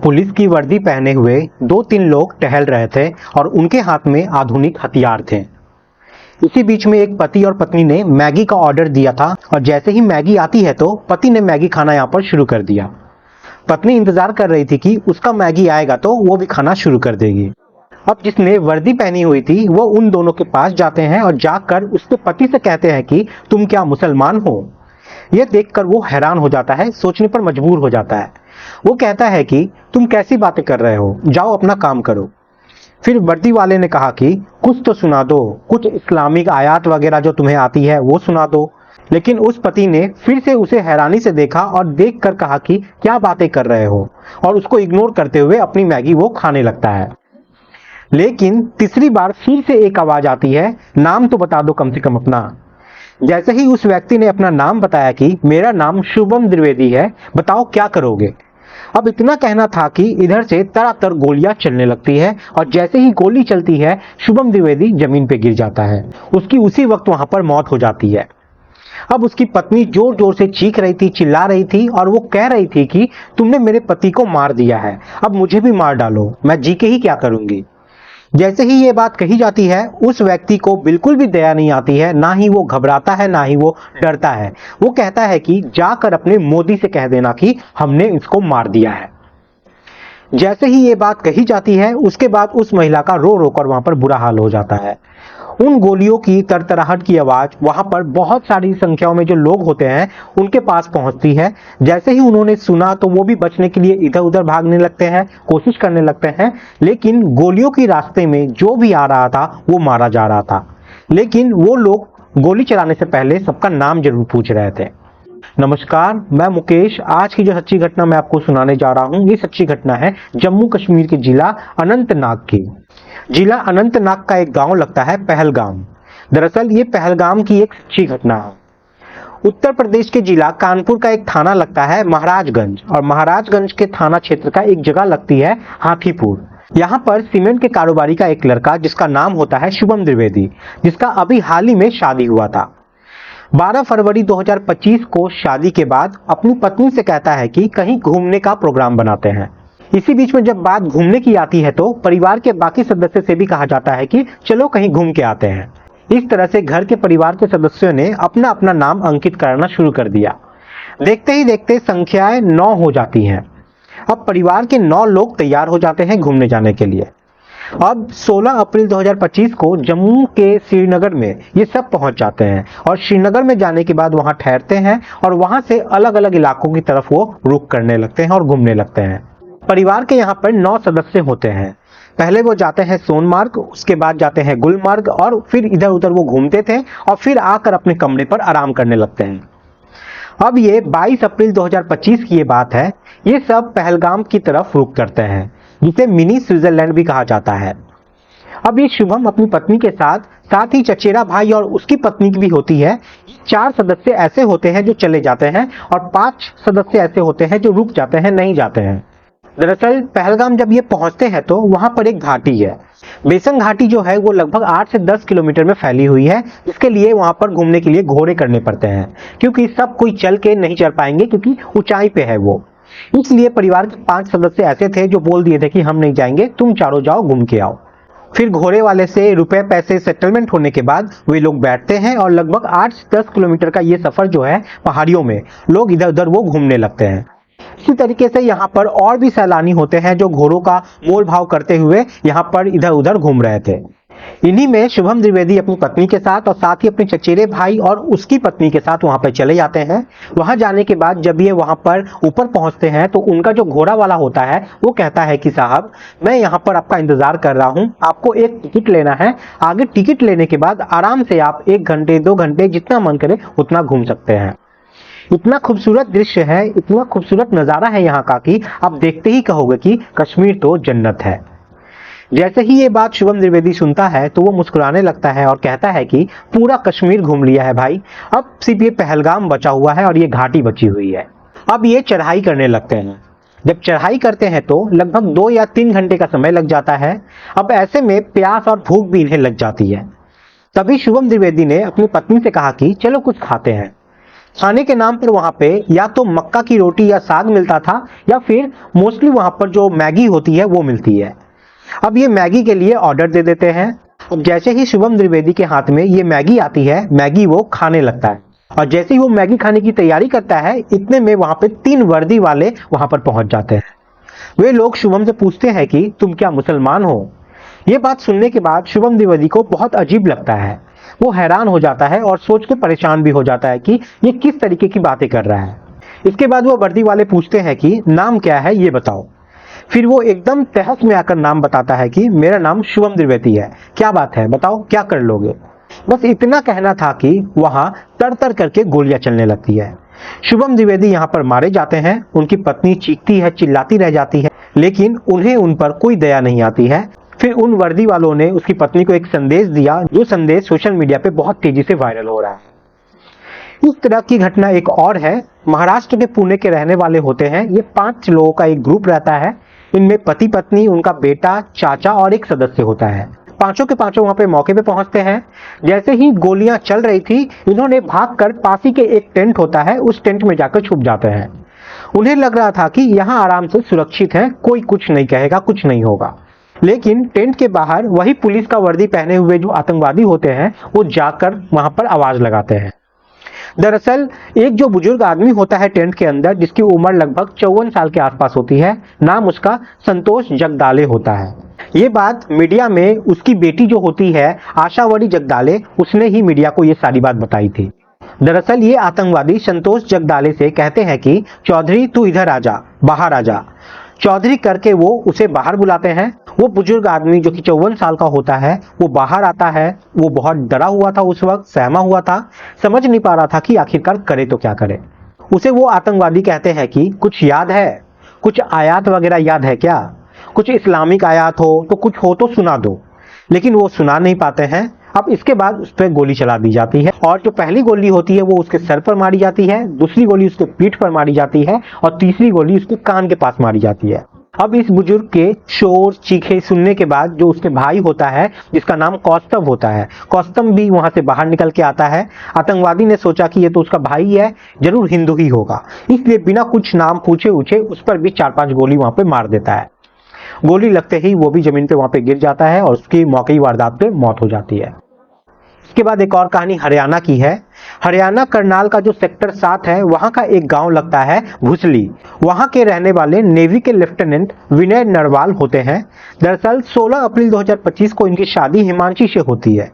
Police की वर्दी पहने हुए 2-3 लोग टहल रहे थे और उनके हाथ में आधुनिक हथियार थे। इसी बीच में एक पति और पत्नी ने मैगी का ऑर्डर दिया था और जैसे ही मैगी आती है तो पति ने मैगी खाना यहाँ पर शुरू कर दिया। पत्नी इंतजार कर रही थी कि उसका मैगी आएगा तो वो भी खाना शुरू कर देगी। अब जिसने वर्दी पहनी हुई थी वो उन दोनों के पास जाते हैं और जाकर उसके पति से कहते हैं कि तुम क्या मुसलमान हो। यह देखकर वो हैरान हो जाता है, सोचने पर मजबूर हो जाता है। वो कहता है कि तुम कैसी बातें कर रहे हो, जाओ अपना काम करो। फिर वर्दी वाले ने कहा कि कुछ तो सुना दो, कुछ इस्लामिक आयत वगैरह जो तुम्हें आती है वो सुना दो। लेकिन उस पति ने फिर से उसे हैरानी से देखा और देखकर कहा कि क्या बातें कर रहे हो, और उसको इग्नोर करते हुए अपनी मैगी वो खाने लगता है। लेकिन तीसरी बार फिर से एक आवाज आती है, नाम तो बता दो कम से कम अपना। जैसे ही उस व्यक्ति ने अपना नाम बताया कि मेरा नाम शुभम द्विवेदी है, बताओ क्या करोगे। अब इतना कहना था कि इधर से तड़ातड़ गोलियां चलने लगती है और जैसे ही गोली चलती है शुभम द्विवेदी जमीन पे गिर जाता है। उसकी उसी वक्त वहां पर मौत हो जाती है। अब उसकी पत्नी जोर जोर से चीख रही थी, चिल्ला रही थी और वो कह रही थी कि तुमने मेरे पति को मार दिया है, अब मुझे भी मार डालो, मैं जी के ही क्या करूंगी। जैसे ही ये बात कही जाती है उस व्यक्ति को बिल्कुल भी दया नहीं आती है, ना ही वो घबराता है ना ही वो डरता है। वो कहता है कि जाकर अपने मोदी से कह देना कि हमने इसको मार दिया है। जैसे ही ये बात कही जाती है उसके बाद उस महिला का रो रो कर वहां पर बुरा हाल हो जाता है। उन गोलियों की तरतराहट की आवाज वहां पर बहुत सारी संख्याओं में जो लोग होते हैं उनके पास पहुंचती है। जैसे ही उन्होंने सुना तो वो भी बचने के लिए इधर उधर भागने लगते हैं, कोशिश करने लगते हैं। लेकिन गोलियों की रास्ते में जो भी आ रहा था वो मारा जा रहा था। लेकिन वो लोग गोली चलाने से पहले सबका नाम जरूर पूछ रहे थे। नमस्कार, मैं मुकेश। आज की जो सच्ची घटना मैं आपको सुनाने जा रहा हूँ, ये सच्ची घटना है जम्मू कश्मीर के जिला अनंतनाग की। जिला अनंतनाग का एक गांव लगता है पहलगाम। दरअसल ये पहलगाम की एक सच्ची घटना है। उत्तर प्रदेश के जिला कानपुर का एक थाना लगता है महाराजगंज, और महाराजगंज के थाना क्षेत्र का एक जगह लगती है हाथीपुर। यहाँ पर सीमेंट के कारोबारी का एक लड़का जिसका नाम होता है शुभम द्विवेदी, जिसका अभी हाल ही में शादी हुआ था। 12 फरवरी 2025 को शादी के बाद अपनी पत्नी से कहता है कि कहीं घूमने का प्रोग्राम बनाते हैं। इसी बीच में जब बात घूमने की आती है तो परिवार के बाकी सदस्य से भी कहा जाता है कि चलो कहीं घूम के आते हैं। इस तरह से घर के परिवार के सदस्यों ने अपना अपना नाम अंकित कराना शुरू कर दिया। देखते ही देखते संख्याएं 9 हो जाती हैं। अब परिवार के 9 लोग तैयार हो जाते हैं घूमने जाने के लिए। अब 16 अप्रैल 2025 को जम्मू के श्रीनगर में ये सब पहुंच जाते हैं और श्रीनगर में जाने के बाद वहां ठहरते हैं और वहां से अलग अलग इलाकों की तरफ वो रुख करने लगते हैं और घूमने लगते हैं। परिवार के यहाँ पर 9 सदस्य होते हैं। पहले वो जाते हैं सोनमार्ग, उसके बाद जाते हैं गुलमर्ग और फिर इधर उधर वो घूमते थे और फिर आकर अपने कमरे पर आराम करने लगते हैं। अब ये 22 अप्रैल 2025 की ये बात है। ये सब पहलगाम की तरफ रुख करते हैं, जिसे मिनी स्विट्जरलैंड भी कहा जाता है। अब ये शुभम अपनी पत्नी के साथ ही चचेरा भाई और उसकी पत्नी की भी होती है। 4 सदस्य ऐसे होते हैं जो चले जाते हैं और 5 सदस्य ऐसे होते हैं जो रुक जाते हैं, नहीं जाते हैं। दरअसल पहलगाम जब ये पहुंचते हैं तो वहां पर एक घाटी है। बेसन घाटी जो है वो लगभग 8 से 10 किलोमीटर में फैली हुई है, जिसके लिए वहां पर घूमने के लिए घोड़े करने पड़ते हैं, क्योंकि सब कोई चल के नहीं चढ़ पाएंगे क्योंकि ऊंचाई पे है वो। इसलिए परिवार के 5 सदस्य ऐसे थे जो बोल दिए थे कि हम नहीं जाएंगे, तुम चारों जाओ, घूम के आओ। फिर घोड़े वाले से रुपए पैसे सेटलमेंट होने के बाद वे लोग बैठते हैं और लगभग 8 से 10 किलोमीटर का ये सफर जो है पहाड़ियों में लोग इधर उधर वो घूमने लगते हैं। इसी तरीके से यहाँ पर और भी सैलानी होते हैं जो घोड़ों का मोल भाव करते हुए यहाँ पर इधर उधर घूम रहे थे। इन्हीं में शुभम द्विवेदी अपनी पत्नी के साथ और साथ ही अपने चचेरे भाई और उसकी पत्नी के साथ वहां पर चले जाते हैं। वहां जाने के बाद जब ये वहां पर ऊपर पहुंचते हैं तो उनका जो घोड़ा वाला होता है वो कहता है कि साहब, मैं यहाँ पर आपका इंतजार कर रहा हूँ, आपको एक टिकट लेना है। आगे टिकट लेने के बाद आराम से आप 1 घंटे 2 घंटे जितना मन करे उतना घूम सकते हैं। इतना खूबसूरत दृश्य है, इतना खूबसूरत नजारा है यहाँ का कि आप देखते ही कहोगे कि कश्मीर तो जन्नत है। जैसे ही ये बात शुभम द्विवेदी सुनता है तो वो मुस्कुराने लगता है और कहता है कि पूरा कश्मीर घूम लिया है भाई, अब सिर्फ ये पहलगाम बचा हुआ है और ये घाटी बची हुई है। अब ये चढ़ाई करने लगते हैं। जब चढ़ाई करते हैं तो लगभग 2 या 3 घंटे का समय लग जाता है। अब ऐसे में प्यास और भूख भी इन्हें लग जाती है। तभी शुभम द्विवेदी ने अपनी पत्नी से कहा कि चलो कुछ खाते हैं। खाने के नाम पर वहां पे या तो मक्का की रोटी या साग मिलता था या फिर मोस्टली वहां पर जो मैगी होती है वो मिलती है। अब ये मैगी के लिए ऑर्डर दे देते हैं। अब जैसे ही शुभम द्विवेदी के हाथ में ये मैगी आती है, मैगी वो खाने लगता है और जैसे ही वो मैगी खाने की तैयारी करता है, इतने में वहां पे 3 वर्दी वाले वहां पर पहुंच जाते हैं। वे लोग शुभम से पूछते हैं कि तुम क्या मुसलमान हो? ये बात सुनने के बाद शुभम द्विवेदी को बहुत अजीब लगता है। वो हैरान हो जाता है और सोच के परेशान भी हो जाता है कि ये किस तरीके की बातें कर रहा है। इसके बाद वो वर्दी वाले पूछते हैं कि नाम क्या है ये बताओ। फिर वो एकदम तहस में आकर नाम बताता है कि मेरा नाम शुभम द्विवेदी है। क्या बात है, बताओ क्या कर लोगे? बस इतना कहना था कि वहां तर तर करके गोलियां चलने लगती है। शुभम द्विवेदी यहाँ पर मारे जाते हैं। उनकी पत्नी चीखती है, चिल्लाती रह जाती है, लेकिन उन्हें उन पर कोई दया नहीं आती है। फिर उन वर्दी वालों ने उसकी पत्नी को एक संदेश दिया, जो संदेश सोशल मीडिया पे बहुत तेजी से वायरल हो रहा है। इस तरह की घटना एक और है। महाराष्ट्र के पुणे के रहने वाले होते हैं। ये 5 लोगों का एक ग्रुप रहता है। इनमें पति पत्नी, उनका बेटा, चाचा और एक सदस्य होता है। पांचों के पांचों वहां पे मौके पे पहुंचते हैं। जैसे ही गोलियां चल रही थी, इन्होंने भागकर पास ही के एक टेंट होता है, उस टेंट में जाकर छुप जाते हैं। उन्हें लग रहा था कि यहाँ आराम से सुरक्षित है, कोई कुछ नहीं कहेगा, कुछ नहीं होगा। लेकिन टेंट के बाहर वही पुलिस का वर्दी पहने हुए जो आतंकवादी होते हैं, वो जाकर वहां पर आवाज लगाते हैं। दरअसल एक जो बुजुर्ग आदमी होता है टेंट के अंदर, जिसकी उम्र लगभग 54 साल के आसपास होती है, नाम उसका संतोष जगदाले होता है। ये बात मीडिया में उसकी बेटी जो होती है आशावरी जगदाले, उसने ही मीडिया को ये सारी बात बताई थी। दरअसल ये आतंकवादी संतोष जगदाले से कहते हैं कि चौधरी तू इधर आजा, बाहर आजा। चौधरी करके वो उसे बाहर बुलाते हैं। वो बुजुर्ग आदमी जो कि 54 साल का होता है, वो बाहर आता है। वो बहुत डरा हुआ था, उस वक्त सहमा हुआ था, समझ नहीं पा रहा था कि आखिरकार करे तो क्या करे। उसे वो आतंकवादी कहते हैं कि कुछ याद है, कुछ आयात वगैरह याद है क्या? कुछ इस्लामिक आयात हो तो कुछ हो तो सुना दो। लेकिन वो सुना नहीं पाते हैं। अब इसके बाद उस पर गोली चला दी जाती है और जो पहली गोली होती है वो उसके सर पर मारी जाती है, दूसरी गोली उसके पीठ पर मारी जाती है और तीसरी गोली उसके कान के पास मारी जाती है। अब इस बुजुर्ग के शोर चीखे सुनने के बाद जो उसके भाई होता है, जिसका नाम कौस्तभ होता है, कौस्तभ भी वहां से बाहर निकल के आता है। आतंकवादी ने सोचा कि ये तो उसका भाई है, जरूर हिंदू ही होगा, इसलिए बिना कुछ नाम पूछे उछे उस पर भी 4-5 गोली वहां पे मार देता है। गोली लगते ही वो भी जमीन पे वहां पे गिर जाता है और उसकी मौके वारदात पे मौत हो जाती है। इसके बाद एक और कहानी हरियाणा की है। हरियाणा करनाल का जो सेक्टर 7 है, वहां का एक गांव लगता है भुसली। वहां के रहने वाले नेवी के लेफ्टिनेंट विनय नरवाल होते हैं। दरअसल 16 अप्रैल 2025 को इनकी शादी हिमांशी से होती है।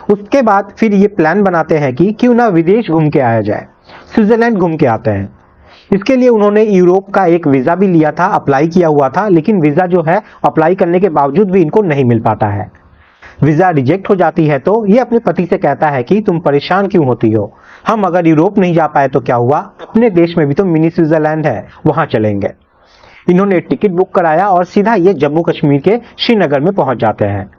उसके बाद फिर ये प्लान बनाते हैं कि क्यों ना विदेश घूम के आया जाए, स्विट्जरलैंड घूम के आते हैं। इसके लिए उन्होंने यूरोप का एक वीजा भी लिया था, अप्लाई किया हुआ था, लेकिन वीजा जो है अप्लाई करने के बावजूद भी इनको नहीं मिल पाता है। वीजा रिजेक्ट हो जाती है तो ये अपने पति से कहता है कि तुम परेशान क्यों होती हो, हम अगर यूरोप नहीं जा पाए तो क्या हुआ, अपने देश में भी तो मिनी स्विट्जरलैंड है, वहां चलेंगे। इन्होंने टिकट बुक कराया और सीधा ये जम्मू कश्मीर के श्रीनगर में पहुंच जाते हैं।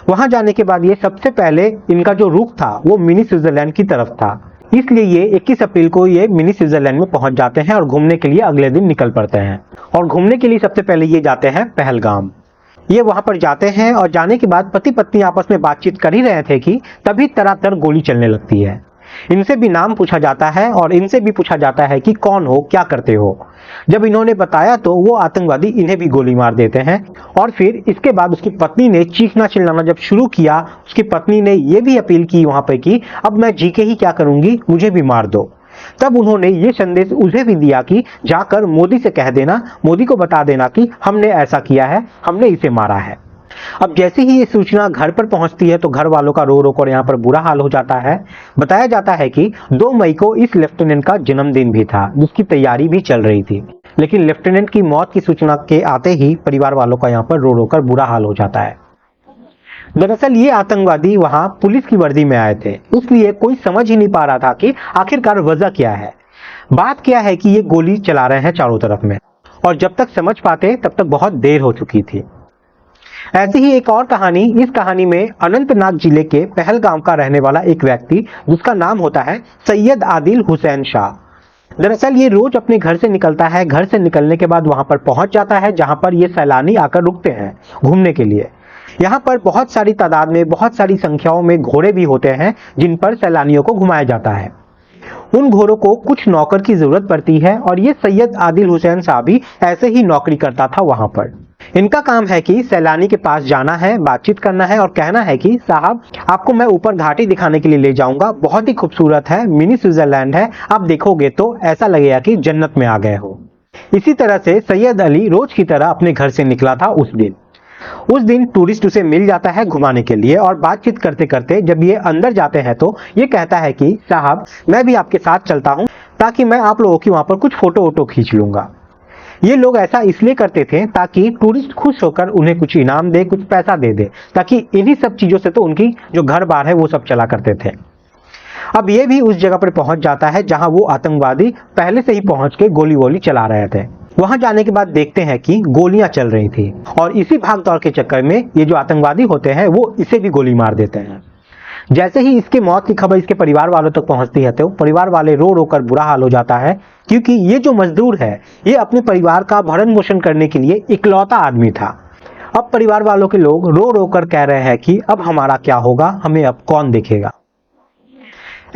वहां जाने के बाद ये सबसे पहले इनका जो रुख था वो मिनी स्विट्जरलैंड की तरफ था, इसलिए ये 21 अप्रैल को ये मिनी स्विट्जरलैंड में पहुंच जाते हैं और घूमने के लिए अगले दिन निकल पड़ते हैं। और घूमने के लिए सबसे पहले ये जाते हैं पहलगाम। ये वहां पर जाते हैं और जाने के बाद पति पत्नी आपस में बातचीत कर ही रहे थे कि तभी तरातर गोली चलने लगती है। इनसे भी नाम पूछा जाता है और इनसे भी पूछा जाता है कि कौन हो, क्या करते हो। जब इन्होंने बताया तो वो आतंकवादी इन्हें भी गोली मार देते हैं। और फिर इसके बाद उसकी पत्नी ने चीखना चिल्लाना जब शुरू किया, उसकी पत्नी ने ये भी अपील की वहां पर कि अब मैं जी के ही क्या करूंगी, मुझे भी मार दो। तब उन्होंने ये संदेश उसे भी दिया कि जाकर मोदी से कह देना, मोदी को बता देना कि हमने ऐसा किया है, हमने इसे मारा है। अब जैसे ही ये सूचना घर पर पहुंचती है तो घर वालों का रो रो कर यहाँ पर बुरा हाल हो जाता है। बताया जाता है कि 2 मई को इस लेफ्टिनेंट का जन्मदिन भी था, जिसकी तैयारी भी चल रही थी। लेकिन लेफ्टिनेंट की मौत की सूचना के आते ही परिवार वालों का यहाँ पर रो रो कर बुरा हाल हो जाता है। दरअसल ये आतंकवादी वहां पुलिस की वर्दी में आए थे, इसलिए कोई समझ ही नहीं पा रहा था कि आखिरकार वजह क्या है। बात क्या है कि ये गोली चला रहे हैं चारों तरफ में, और जब तक समझ पाते तब तक बहुत देर हो चुकी थी। ऐसी ही एक और कहानी, इस कहानी में अनंतनाग जिले के पहलगाम का रहने वाला एक व्यक्ति, जिसका नाम होता है सैयद आदिल हुसैन शाह। दरअसल ये रोज अपने घर से निकलता है। घर से निकलने के बाद वहां पर पहुंच जाता है जहां पर ये सैलानी आकर रुकते हैं घूमने के लिए। यहाँ पर बहुत सारी तादाद में, बहुत सारी संख्याओं में घोड़े भी होते हैं जिन पर सैलानियों को घुमाया जाता है। उन घोड़ों को कुछ नौकर की जरूरत पड़ती है और ये सैयद आदिल हुसैन साहब भी ऐसे ही नौकरी करता था वहां पर। इनका काम है कि सैलानी के पास जाना है, बातचीत करना है और कहना है कि साहब आपको मैं ऊपर घाटी दिखाने के लिए ले जाऊंगा, बहुत ही खूबसूरत है, मिनी स्विट्जरलैंड है, आप देखोगे तो ऐसा लगेगा कि जन्नत में आ गए हो। इसी तरह से सैयद अली रोज की तरह अपने घर से निकला था उस दिन टूरिस्ट उसे मिल जाता है घुमाने के लिए और बातचीत करते करते जब ये अंदर जाते हैं तो ये कहता है कि साहब मैं भी आपके साथ चलता हूं ताकि मैं आप लोगों की वहां पर कुछ फोटो वोटो खींच लूंगा। ये लोग ऐसा इसलिए करते थे ताकि टूरिस्ट खुश होकर उन्हें कुछ इनाम दे, कुछ पैसा दे दे, ताकि इन्हीं सब चीजों से तो उनकी जो घर बार है वो सब चला करते थे। अब ये भी उस जगह पर पहुंच जाता है जहां वो आतंकवादी पहले से ही पहुंच के गोली वोली चला रहे थे। वहां जाने के बाद देखते हैं कि गोलियां चल रही थी और इसी भाग दौड़ के चक्कर में ये जो आतंकवादी होते हैं वो इसे भी गोली मार देते हैं। जैसे ही इसके मौत की खबर इसके परिवार वालों तक पहुंचती है तो परिवार वाले रो रो कर बुरा हाल हो जाता है, क्योंकि ये जो मजदूर है ये अपने परिवार का भरण पोषण करने के लिए इकलौता आदमी था। अब परिवार वालों के लोग रो रो कर कह रहे हैं कि अब हमारा क्या होगा, हमें अब कौन देखेगा।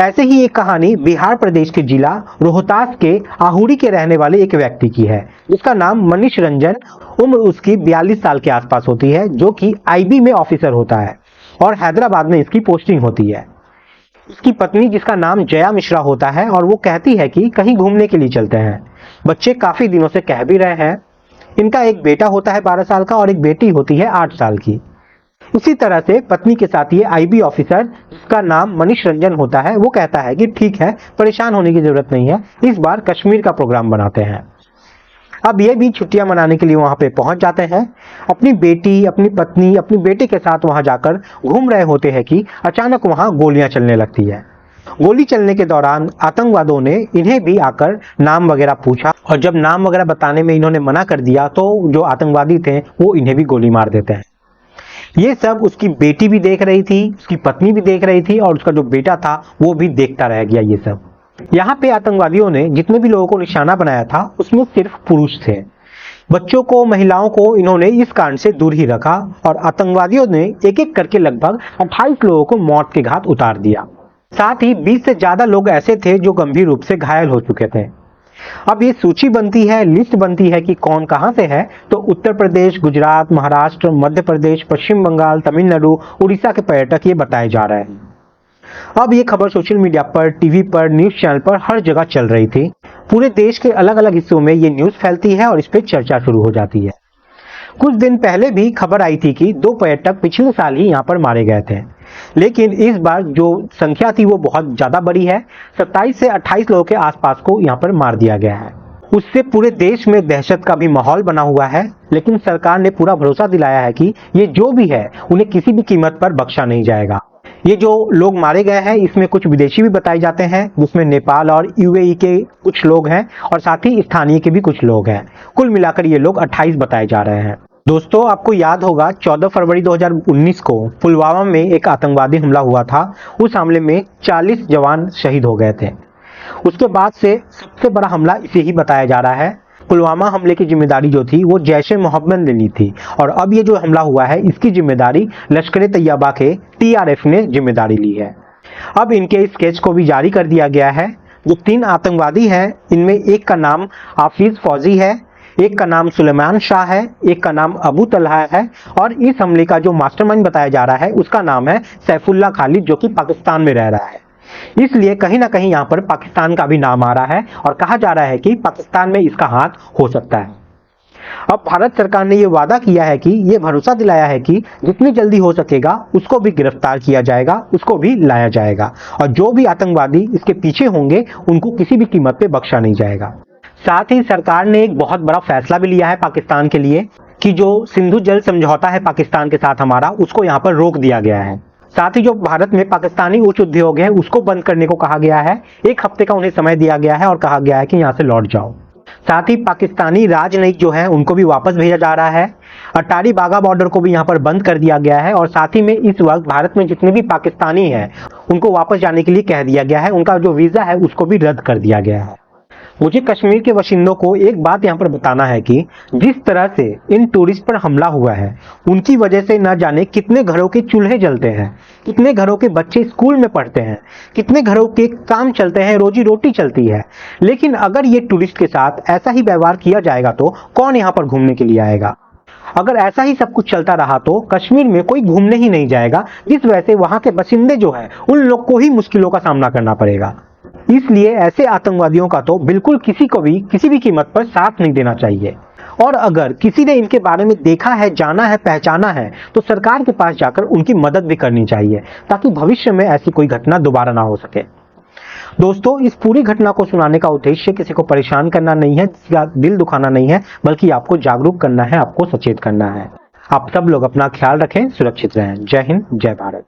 ऐसे ही एक कहानी बिहार प्रदेश के जिला रोहतास के आहुरी के रहने वाले एक व्यक्ति की है, जिसका नाम मनीष रंजन, उम्र उसकी 42 साल के आसपास होती है, जो कि आईबी में ऑफिसर होता है और हैदराबाद में इसकी पोस्टिंग होती है। इसकी पत्नी जिसका नाम जया मिश्रा होता है और वो कहती है कि कहीं घूमने के लिए चलते हैं। बच्चे काफी दिनों से कह भी रहे हैं। इनका एक बेटा होता है 12 साल का और एक बेटी होती है 8 साल की। इसी तरह से पत्नी के साथ ये आईबी ऑफिसर जिसका नाम मनीष रंजन होता है वो कहता है कि ठीक है, परेशान होने की जरूरत नहीं है, इस बार कश्मीर का प्रोग्राम बनाते हैं। अब ये भी छुट्टियां मनाने के लिए वहां पे पहुंच जाते हैं। अपनी बेटी, अपनी पत्नी, अपने बेटे के साथ वहां जाकर घूम रहे होते हैं कि अचानक वहां गोलियां चलने लगती है। गोली चलने के दौरान आतंकवादियों ने इन्हें भी आकर नाम वगैरह पूछा और जब नाम वगैरह बताने में इन्होंने मना कर दिया तो जो आतंकवादी थे वो इन्हें भी गोली मार देते हैं। ये सब उसकी बेटी भी देख रही थी, उसकी पत्नी भी देख रही थी और उसका जो बेटा था वो भी देखता रह गया ये सब। यहाँ पे आतंकवादियों ने जितने भी लोगों को निशाना बनाया था उसमें सिर्फ पुरुष थे। बच्चों को, महिलाओं को इन्होंने इस कांड से दूर ही रखा और आतंकवादियों ने एक एक करके लगभग 28 लोगों को मौत के घाट उतार दिया। साथ ही 20 से ज्यादा लोग ऐसे थे जो गंभीर रूप से घायल हो चुके थे। अब ये सूची बनती है, लिस्ट बनती है कि कौन कहां से है, तो उत्तर प्रदेश, गुजरात, महाराष्ट्र, मध्य प्रदेश, पश्चिम बंगाल, तमिलनाडु, उड़ीसा के पर्यटक ये बताए जा रहे हैं। अब ये खबर सोशल मीडिया पर, टीवी पर, न्यूज चैनल पर हर जगह चल रही थी। पूरे देश के अलग अलग हिस्सों में ये न्यूज फैलती है और इस पर चर्चा शुरू हो जाती है। कुछ दिन पहले भी खबर आई थी कि 2 पर्यटक पिछले साल ही यहाँ पर मारे गए थे, लेकिन इस बार जो संख्या थी वो बहुत ज्यादा बड़ी है। 27 से 28 लोगों के आसपास को यहाँ पर मार दिया गया है। उससे पूरे देश में दहशत का भी माहौल बना हुआ है, लेकिन सरकार ने पूरा भरोसा दिलाया है कि ये जो भी है उन्हें किसी भी कीमत पर बख्शा नहीं जाएगा। ये जो लोग मारे गए हैं इसमें कुछ विदेशी भी बताए जाते हैं, जिसमें नेपाल और यूएई के कुछ लोग हैं और साथ ही स्थानीय के भी कुछ लोग हैं। कुल मिलाकर ये लोग 28 बताए जा रहे हैं। दोस्तों, आपको याद होगा 14 फरवरी 2019 को पुलवामा में एक आतंकवादी हमला हुआ था। उस हमले में 40 जवान शहीद हो गए थे। उसके बाद से सबसे बड़ा हमला इसे ही बताया जा रहा है। पुलवामा हमले की जिम्मेदारी जो थी वो जैश-ए-मोहम्मद ने ली थी और अब ये जो हमला हुआ है इसकी जिम्मेदारी लश्कर-ए-तैयबा के टीआरएफ ने जिम्मेदारी ली है। अब इनके स्केच को भी जारी कर दिया गया है। जो 3 आतंकवादी हैं इनमें एक का नाम हाफिज फौजी है, एक का नाम सुलेमान शाह है, एक का नाम अबू तलहा है और इस हमले का जो मास्टरमाइंड बताया जा रहा है उसका नाम है सैफुल्लाह खालिद, जो कि पाकिस्तान में रह रहा है। इसलिए कहीं ना कहीं यहाँ पर पाकिस्तान का भी नाम आ रहा है और कहा जा रहा है कि पाकिस्तान में इसका हाथ हो सकता है। अब भारत सरकार ने ये वादा किया है कि ये भरोसा दिलाया है कि जितनी जल्दी हो सकेगा उसको भी गिरफ्तार किया जाएगा, उसको भी लाया जाएगा और जो भी आतंकवादी इसके पीछे होंगे उनको किसी भी कीमत पे बख्शा नहीं जाएगा। साथ ही सरकार ने एक बहुत बड़ा फैसला भी लिया है पाकिस्तान के लिए कि जो सिंधु जल समझौता है पाकिस्तान के साथ हमारा, उसको यहाँ पर रोक दिया गया है। साथ ही जो भारत में पाकिस्तानी उच्च उद्योग है उसको बंद करने को कहा गया है। 1 हफ्ते का उन्हें समय दिया गया है और कहा गया है कि यहाँ से लौट जाओ। साथ ही पाकिस्तानी राजनयिक जो है उनको भी वापस भेजा जा रहा है। अटारी बागा बॉर्डर को भी यहाँ पर बंद कर दिया गया है और साथ ही में इस वक्त भारत में जितने भी पाकिस्तानी हैं उनको वापस जाने के लिए कह दिया गया है। उनका जो वीजा है उसको भी रद्द कर दिया गया है। मुझे कश्मीर के बाशिंदों को एक बात यहाँ पर बताना है कि जिस तरह से इन टूरिस्ट पर हमला हुआ है, उनकी वजह से न जाने कितने घरों के चूल्हे जलते हैं, कितने घरों के बच्चे स्कूल में पढ़ते हैं, कितने घरों के काम चलते हैं, रोजी रोटी चलती है। लेकिन अगर ये टूरिस्ट के साथ ऐसा ही व्यवहार किया जाएगा तो कौन यहाँ पर घूमने के लिए आएगा? अगर ऐसा ही सब कुछ चलता रहा तो कश्मीर में कोई घूमने ही नहीं जाएगा, जिस वजह से वहां के बाशिंदे जो है उन लोग को ही मुश्किलों का सामना करना पड़ेगा। इसलिए ऐसे आतंकवादियों का तो बिल्कुल किसी को भी किसी भी कीमत पर साथ नहीं देना चाहिए। और अगर किसी ने इनके बारे में देखा है, जाना है, पहचाना है तो सरकार के पास जाकर उनकी मदद भी करनी चाहिए, ताकि भविष्य में ऐसी कोई घटना दोबारा ना हो सके। दोस्तों, इस पूरी घटना को सुनाने का उद्देश्य किसी को परेशान करना नहीं है, किसी का दिल दुखाना नहीं है, बल्कि आपको जागरूक करना है, आपको सचेत करना है। आप सब लोग अपना ख्याल रखें, सुरक्षित रहें। जय हिंद, जय भारत।